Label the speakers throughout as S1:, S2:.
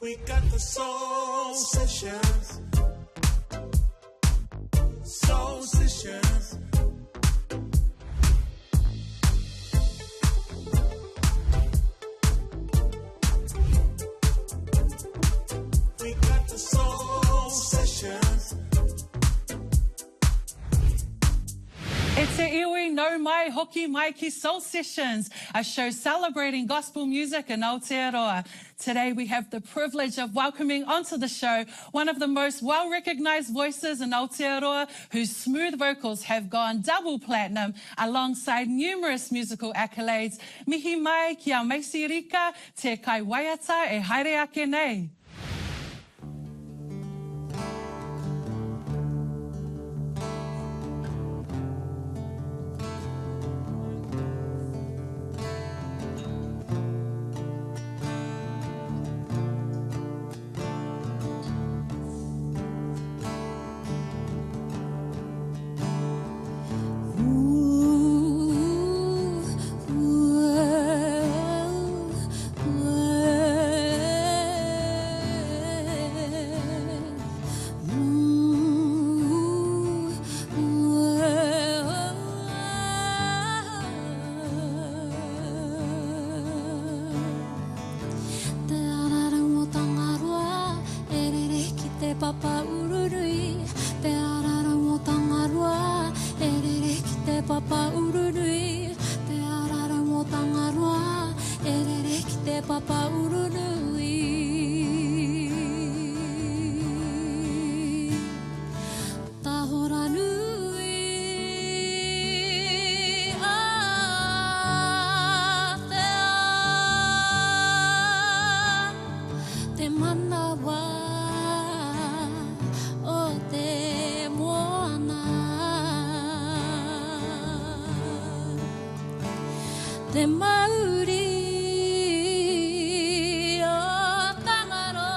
S1: We got the soul sessions. Soul sessions. We got the soul sessions.
S2: E te iwi no mai hoki mai ki Soul Sessions, a show celebrating gospel music in Aotearoa. Today we have the privilege of welcoming onto the show one of the most well-recognized voices in Aotearoa, whose smooth vocals have gone double platinum alongside numerous musical accolades. Mihi mai ki a Maisey Rika, te kai waiata e haere ake nei.
S3: Papa ururui, te arara mo tangaroa, erere ki te papa ururui, te arara mo tangaroa, erere ki te papa ururui. Tahora nui, te manawa. Te MΑORI Aotearoa,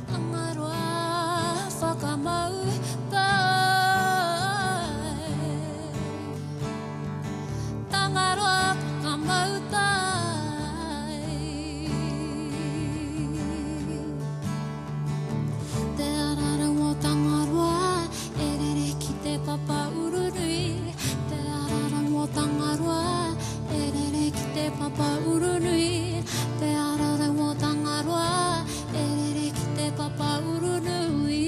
S3: Tangaroa whakamau tai, Tangaroa whakamau tai. Te arara mo Tangaroa, papa ururui, te arara mo Tangaroa, erere ki te papa ururui, te arara mo Tangaroa, erere ki te papa ururui.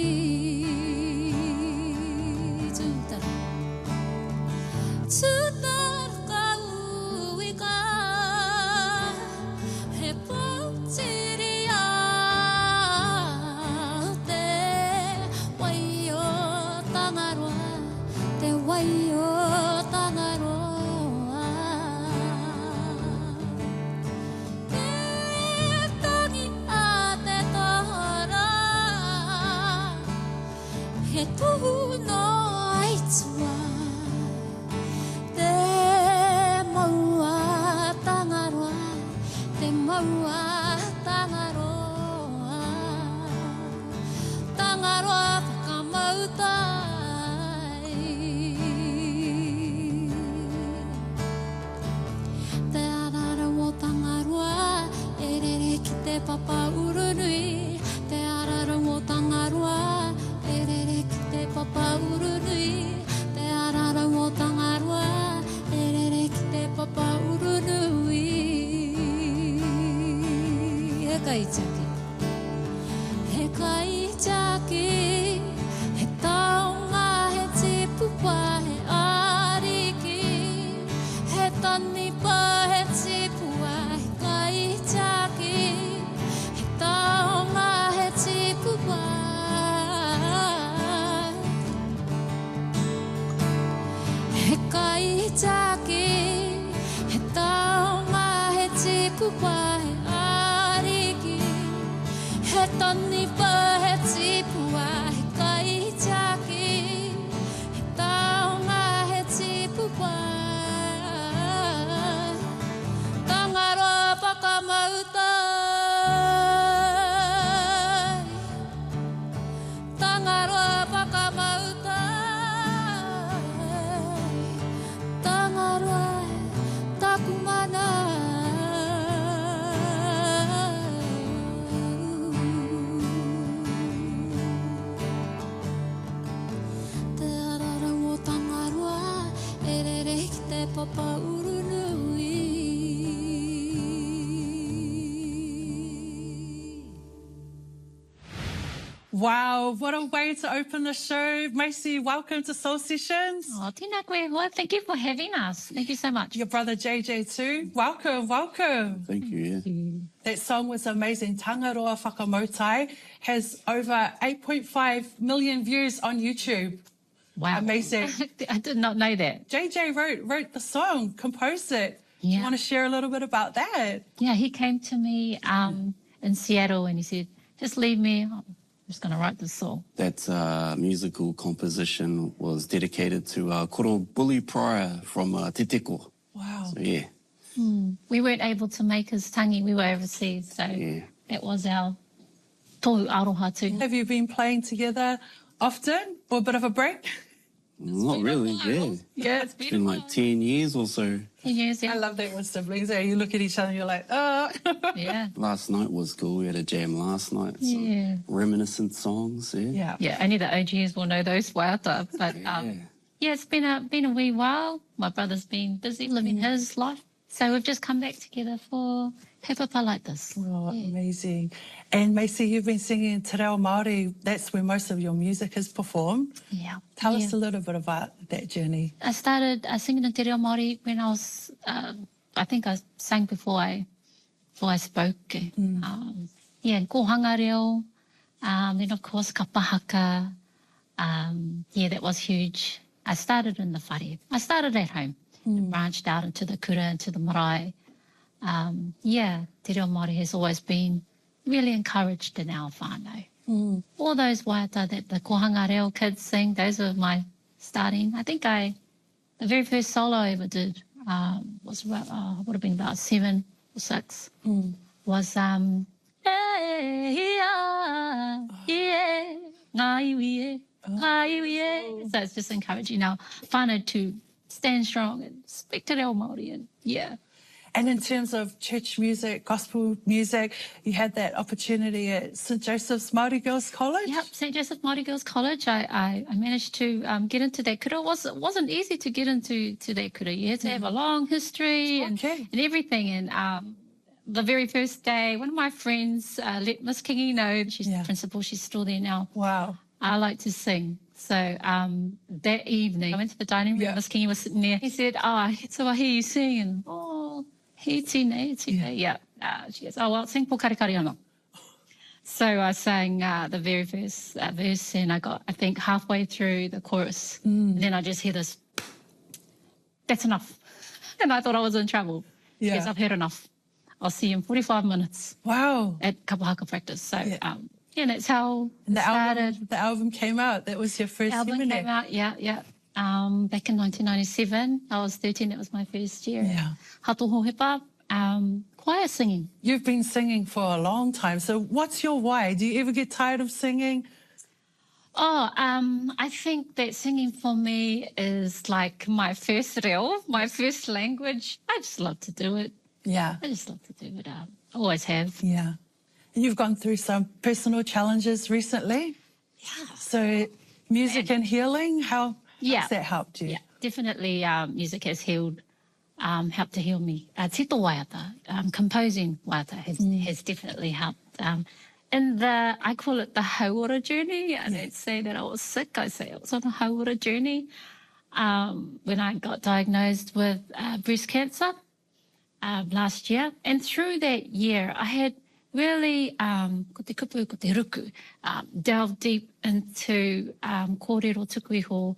S3: Tūtara ka ui ka, he pautiri a te waio Tangaroa. Te waio Tangaroa, te tangi a te tahara, he tuhu no aitua, te maua Tangaroa, te maua Tangaroa, Tangaroa whakamau tai. Te arara mo Tangaroa, erere ki te papa ururui, te arara mo Tangaroa, erere ki te papa ururui, te arara mo Tangaroa, erere ki te papa ururui. He kai taki, he kai taki, he taonga, he tipua, he ariki, he tanipa, he tipua, he kai taki, he taonga, he tipua. He kai taki, he taonga, he tipua, he ariki, he tanipa, he tipua, he kai taki, he taonga, he tipua. Tangaroa whakamau tai, Tangaroa whakamau tai, Tangaroa taku mai.
S2: Wow, what a way to open the show. Maisey, welcome to Soul Sessions.
S4: Oh, tēnā koe hoa. Thank you for having us. Thank you so much.
S2: Your brother JJ too. Welcome, welcome.
S5: Thank you, yeah.
S2: That song was amazing. Tangaroa Whakamautai has over 8.5 million views on YouTube.
S4: Wow.
S2: Amazing.
S4: I did not know that.
S2: JJ wrote the song, composed it. Do you
S4: Yeah.
S2: want to share a little bit about that?
S4: Yeah, he came to me in Seattle and he said, just leave me. I'm just going to write this song.
S5: That musical composition was dedicated to Koro Bully Pryor from Te Teko.
S2: Wow.
S5: So, yeah.
S4: We weren't able to make his tangi. We were overseas. So
S5: Yeah.
S4: that was our tohu aroha too.
S2: Have you been playing together often or a bit of a break?
S5: Not really, yeah.
S2: Yeah,
S5: It's been like 10 years or so.
S4: 10 years,
S2: I
S4: yeah.
S2: love that with siblings. You look at each other and you're like, oh.
S4: Yeah.
S5: Last night was cool. We had a jam last night. Some
S4: Yeah.
S5: reminiscent songs, yeah.
S2: Yeah.
S4: Yeah, only the OGs will know those waiata. But yeah, it's been a wee while. My brother's been busy living his life. So we've just come back together for kaupapa like this.
S2: Oh, amazing. And Maisey, you've been singing Te Reo Māori. That's where most of your music is performed.
S4: Yeah.
S2: Tell
S4: yeah.
S2: us a little bit about that journey.
S4: I started singing in Te Reo Māori when I was, I think I sang before I spoke. Yeah, kohanga reo. Then of course kapahaka. Yeah, that was huge. I started in the whare. I started at home and branched out into the kura, into the marae. Yeah, Te Reo Māori has always been really encouraged in our whānau. All those waiata that the kohanga reo kids sing, those were my starting. I think the very first solo I ever did was about, would have been about 7 or 6. Was hey, yeah, yeah, ngai wie, ngai wie. So it's just encouraging our whānau to stand strong and speak Te Reo Māori. And yeah.
S2: And in terms of church music, gospel music, you had that opportunity at St. Joseph's Māori Girls College?
S4: Yep, St. Joseph Māori Girls College. I managed to get into that kura. It wasn't easy to get into that kura. You had to have a long history and everything. And the very first day, one of my friends let Miss Kingy know. She's the principal. She's still there now.
S2: Wow.
S4: I like to sing. So that evening, I went to the dining room. Miss Kingy was sitting there. He said, so I hear you sing. And, he tine. Yeah. She goes, well, sing po karikari ana. So I sang the very first verse and I got, I think, halfway through the chorus. And then I just hear this, that's enough. And I thought I was in trouble.
S2: Yeah.
S4: Yes, I've heard enough. I'll see you in 45 minutes
S2: Wow.
S4: at kapahaka practice. So, yeah, that's how
S2: And
S4: it started.
S2: the album came out. That was your first
S4: The album
S2: album
S4: came out, yeah. Back in 1997. I was 13. That was my first year.
S2: Yeah.
S4: Hatoho Hepa, choir singing.
S2: You've been singing for a long time. So what's your why? Do you ever get tired of singing?
S4: I think that singing for me is like my first reo, my first language. I just love to do it.
S2: Yeah.
S4: I just love to do it. I always have.
S2: Yeah. And you've gone through some personal challenges recently.
S4: Yeah.
S2: So music and healing, how has that helped you?
S4: Yeah, definitely music has helped to heal me. Tito waiata, composing waiata has definitely helped. In I call it the hauora journey. I don't say that I was sick. I say I was on a hauora journey. When I got diagnosed with breast cancer last year. And through that year, I had really, ko te kupu, ko te ruku, delved deep into kōrero tuku iho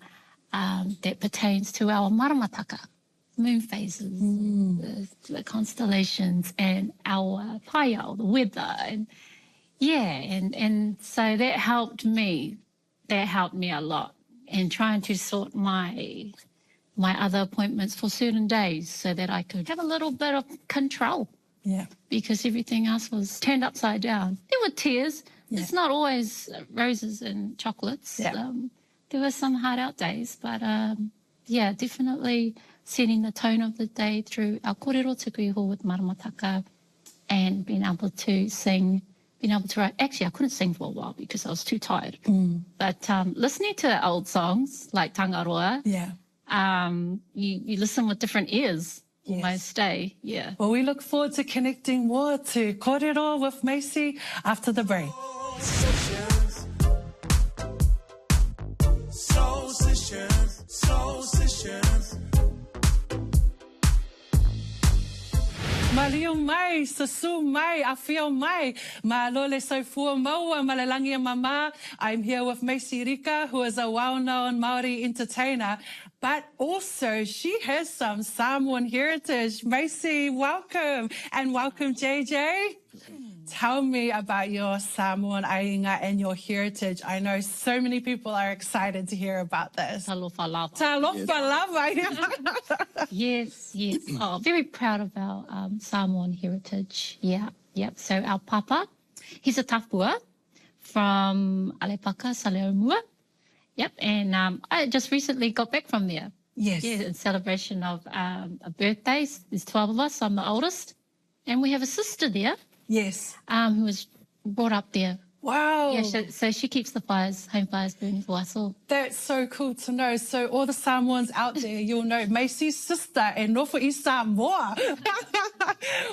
S4: that pertains to our maramataka, moon phases, the constellations, and our paiao, the weather. And and so that helped me. That helped me a lot in trying to sort my other appointments for certain days so that I could have a little bit of control.
S2: Yeah.
S4: Because everything else was turned upside down. There were tears. Yeah. It's not always roses and chocolates.
S2: Yeah.
S4: There were some hard out days, but definitely setting the tone of the day through our kōrero tuku iho with maramataka and being able to sing, being able to write. Actually, I couldn't sing for a while because I was too tired. But listening to old songs like Tangaroa, you listen with different ears. Almost yeah.
S2: Well, we look forward to connecting more to kōrero with Maisey after the break.
S1: Sessions. sessions, soul sessions.
S2: Malio mai, sasu mai, afio mai, ma lole sofua maua malalangia mama. I'm here with Maisey Rika, who is a well-known Māori entertainer, but also she has some Samoan heritage. Maisey, welcome, and welcome JJ. Tell me about your Samoan ainga and your heritage. I know so many people are excited to hear about this.
S4: Talofa lava.
S2: Talofa lava.
S4: Yes, yes. Oh, very proud of our Samoan heritage. Yeah, yep. So our papa, he's a tafua from Alepaka, Saleomua. Yep, and I just recently got back from there.
S2: Yes.
S4: Yeah, in celebration of a birthday. There's 12 of us. I'm the oldest. And we have a sister there.
S2: Yes.
S4: Who was brought up there.
S2: Wow.
S4: Yeah, so she keeps the home fires burning for us all.
S2: That's so cool to know. So all the Samoans out there, you'll know Maisey's sister and Nofu i Samoa.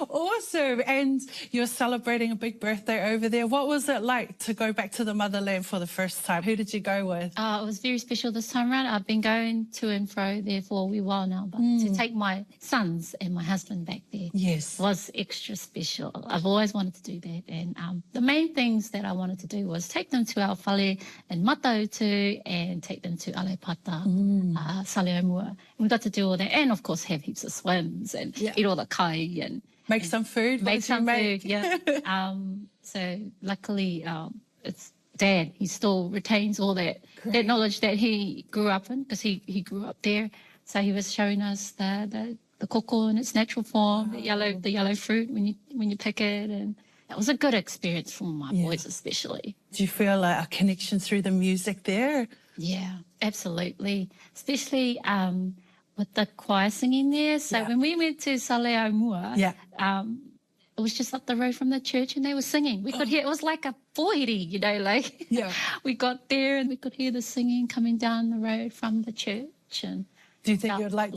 S2: Awesome. And you're celebrating a big birthday over there. What was it like to go back to the motherland for the first time? Who did you go with?
S4: It was very special this time around. I've been going to and fro there for a wee while now, but to take my sons and my husband back there
S2: Yes.
S4: was extra special. I've always wanted to do that. And the main things that I wanted to do was take them to our whale and Matautu and take them to Alepata, Saleomua. We got to do all that and, of course, have heaps of swims and eat all the kai and
S2: Make some food. What
S4: make
S2: did you
S4: some
S2: make?
S4: food. Yeah. So luckily, it's Dad. He still retains all that knowledge that he grew up in because he grew up there. So he was showing us the koko in its natural form, the yellow fruit when you pick it, and that was a good experience for my boys especially.
S2: Do you feel a connection through the music there?
S4: Yeah, absolutely. Especially with the choir singing there. So when we went to Saleomua, it was just up the road from the church and they were singing. We could hear, it was like a poiri, we got there and we could hear the singing coming down the road from the church. And
S2: do you think you'd like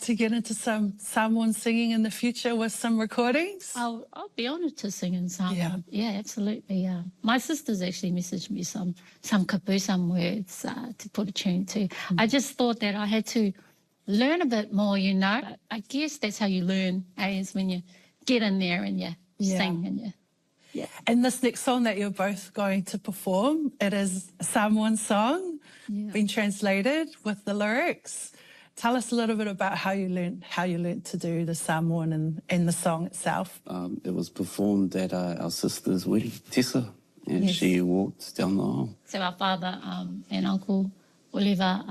S2: to get into some Samoan singing in the future with some recordings?
S4: I'll be honoured to sing in Samoan. Yeah, absolutely. My sister's actually messaged me some kapu, some words to put a tune to. I just thought that I had to learn a bit more, But I guess that's how you learn, is when you get in there and you sing and you. Yeah.
S2: And this next song that you're both going to perform, it is a Samoan song, been translated with the lyrics. Tell us a little bit about how you learned to do the Samoan and the song itself.
S5: It was performed at our sister's wedding, Tessa, and she walked down the aisle.
S4: So our father and Uncle Oliver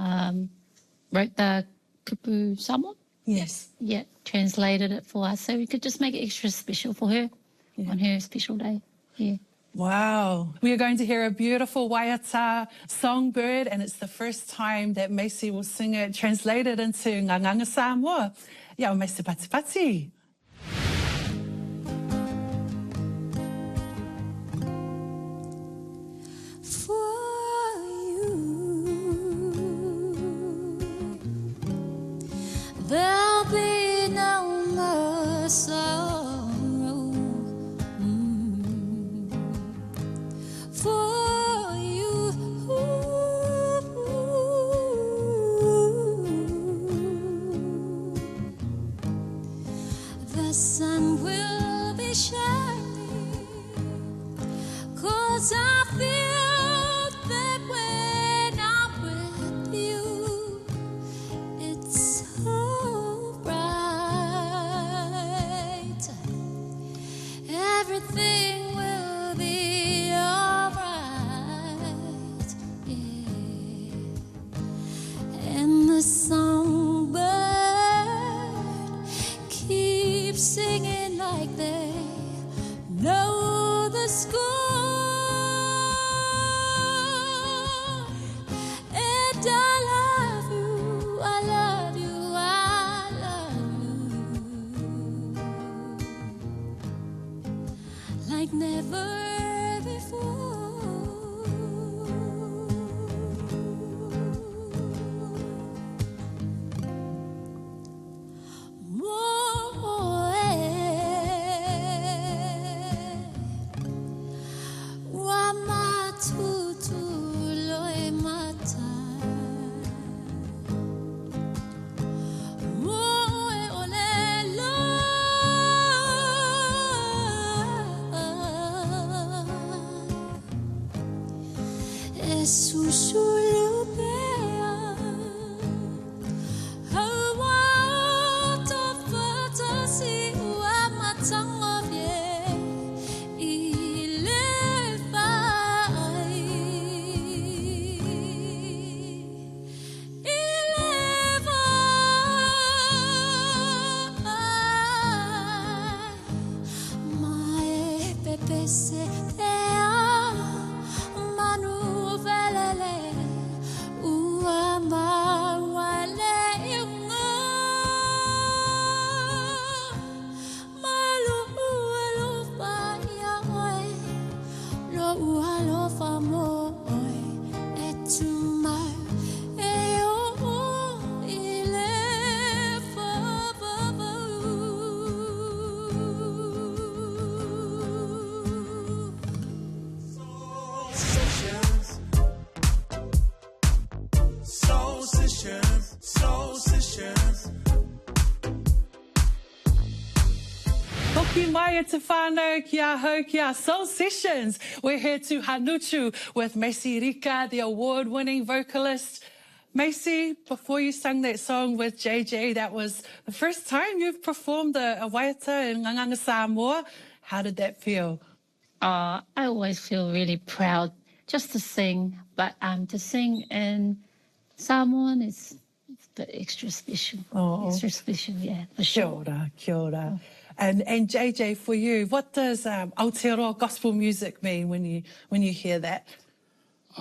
S4: wrote the kupu Samoan.
S2: Yes.
S4: Yeah, translated it for us so we could just make it extra special for her on her special day. Yeah.
S2: Wow. We are going to hear a beautiful Waiata songbird, and it's the first time that Maisey will sing it translated into Nganganga Samoa. Ia o Maisey Pati Pati.
S3: For you, there'll be no more sorrow. For you, the sun will be shining, 'cause I feel that when I'm with you, it's so bright. Everything will be alright, and the songbird keeps singing like they know the score. And I love you, I love you, I love you like never before. Wa matutu loe mata
S2: Hoki mai e te whānau kia hau kia Soul Sessions. We're here to Hanutu with Maisey Rika, the award-winning vocalist. Maisey, before you sang that song with JJ, that was the first time you've performed a waiata in Nganganga Samoa. How did that feel?
S4: I always feel really proud just to sing, but to sing in Samoan is a bit extra special.
S2: Oh.
S4: Extra special, yeah, for
S2: Kia
S4: sure.
S2: ora, kia ora. And JJ, for you, what does Aotearoa gospel music mean when you hear that?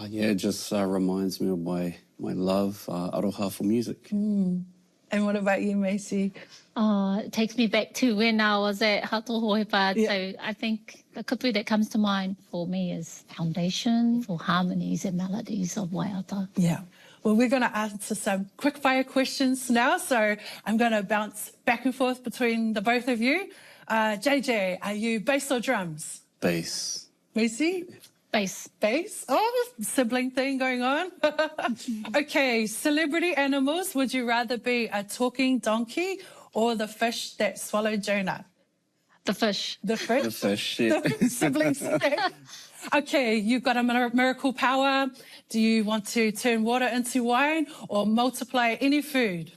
S5: Yeah, it just reminds me of my love, aroha, for music.
S2: And what about you, Maisey?
S4: It takes me back to when I was at Hatohoepa.
S2: Yeah.
S4: So I think the kupu that comes to mind for me is foundation for harmonies and melodies of waiata.
S2: Yeah. Well, we're going to answer some quick fire questions now. So I'm going to bounce back and forth between the both of you. JJ, are you bass or drums?
S5: Bass.
S2: Maisey?
S4: Bass.
S2: Bass? Oh, sibling thing going on. Okay, celebrity animals. Would you rather be a talking donkey or the fish that swallowed Jonah?
S4: The fish.
S2: The fish?
S5: The fish, yeah.
S2: Siblings. Okay, you've got a miracle power. Do you want to turn water into wine or multiply any food?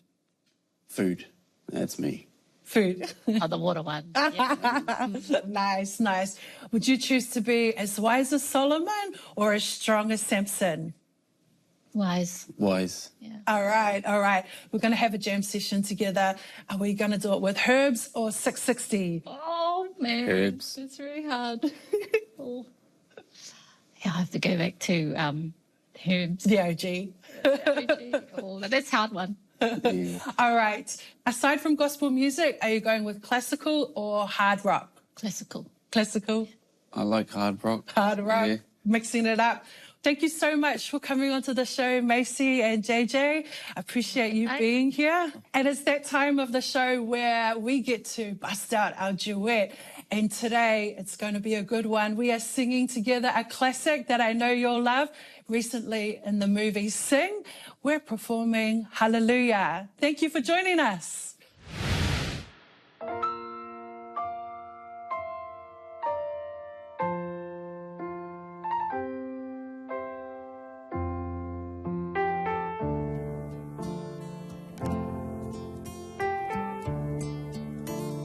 S5: Food. That's me.
S2: Food.
S4: Oh, the water one. Yeah.
S2: Nice, nice. Would you choose to be as wise as Solomon or as strong as Samson?
S4: Wise.
S5: Wise.
S4: Yeah.
S2: All right, all right. We're going to have a jam session together. Are we going to do it with herbs or 660?
S4: Oh, man.
S5: Herbs.
S4: It's very hard. Oh. Yeah, I have to go back to herbs.
S2: The OG.
S4: Oh, that's a hard one.
S5: Yeah.
S2: All right. Aside from gospel music, are you going with classical or hard rock?
S4: Classical.
S2: Classical,
S5: I like hard rock.
S2: hard rock,
S5: Yeah.
S2: mixing it up. Thank you so much for coming onto the show, Maisey and JJ. I appreciate you being here. And it's that time of the show where we get to bust out our duet. And today it's going to be a good one. We are singing together a classic that I know you'll love. Recently in the movie Sing, we're performing Hallelujah. Thank you for joining us.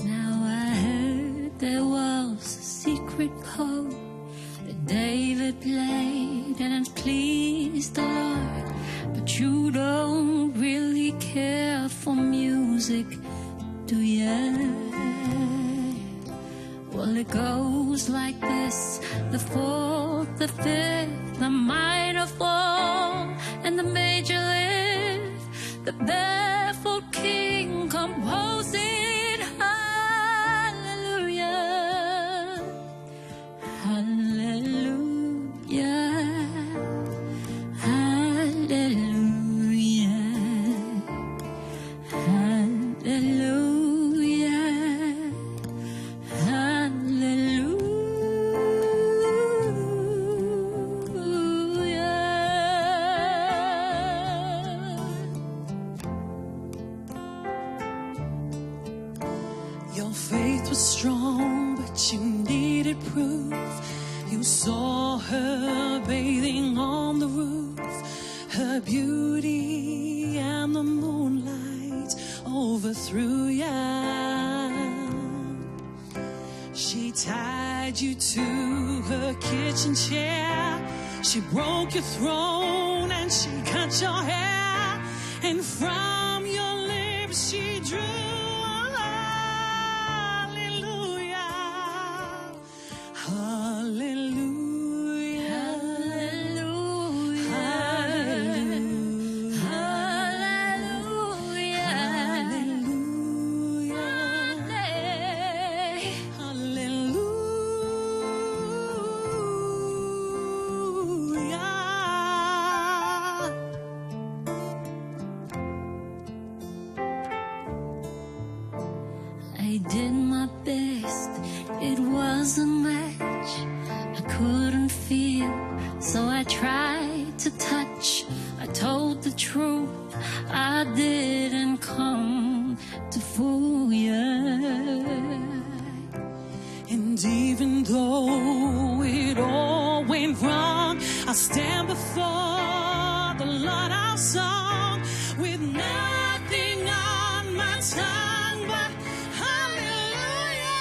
S3: Now I heard there was a secret chord that David played and it pleased the Lord. But you don't really care for music, do ya? Well, it goes like this: the fourth, the fifth, the minor fall, and the major lift. The baffled king composing hallelujah, hallelujah, hallelujah, hallelujah,
S1: Your faith was strong, but you needed proof. You saw her bathing on the roof, her beauty and the moonlight overthrew ya. She tied you to her kitchen chair. She broke your throne and she cut your hair. And from your lips she drew hallelujah, hallelujah, hallelujah, hallelujah.
S3: I did my best, it wasn't much. I couldn't feel, so I tried to touch. I told the truth, I didn't come to fool you.
S1: I stand before the Lord our song with nothing on my tongue but hallelujah,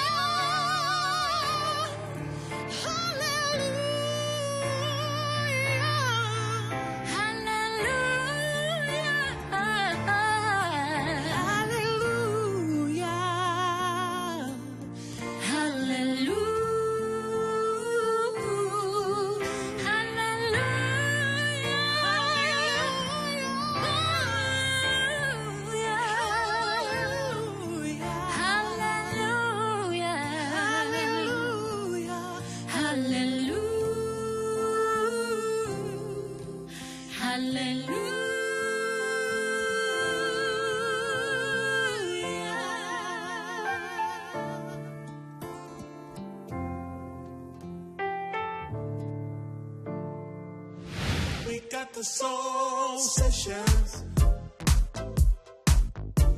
S6: We got the soul sessions.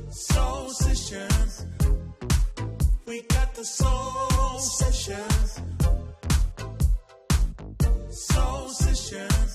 S6: Soul sessions. We got the soul sessions. Soul sessions.